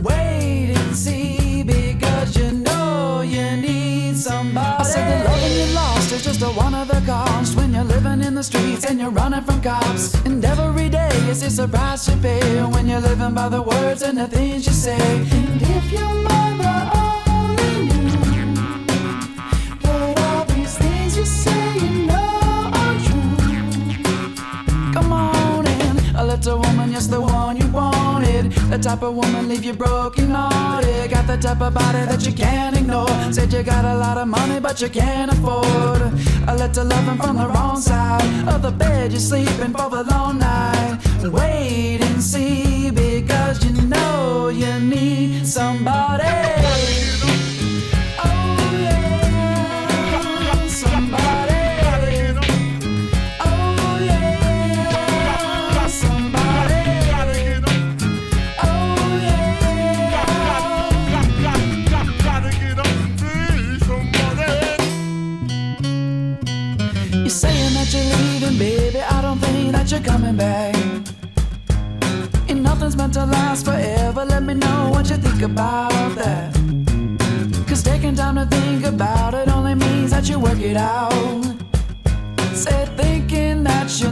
Wait and see, because you know you need somebody. I said the loving you lost is just a one of the cost when you're living in the streets and you're running from cops. And every day is a surprise you pay when you're living by the words and the things you say. And if your mother only knew that all these things you say you know are true. Come on in, a little woman, yes, the one you wanted. The type of woman leave you broken hearted. Got the type of body that you can't ignore. Said you got a lot of money but you can't afford a little loving from the wrong side of the bed. You're sleeping for the long night. Wait and see, because you know you need somebody. Oh yeah, somebody. Oh yeah, somebody. Oh yeah. You're saying that you're leaving, baby. I don't think that you're coming back. And nothing's meant to last forever. Let me know what you think about that. Cause taking time to think about it only means that you work it out. Said thinking that you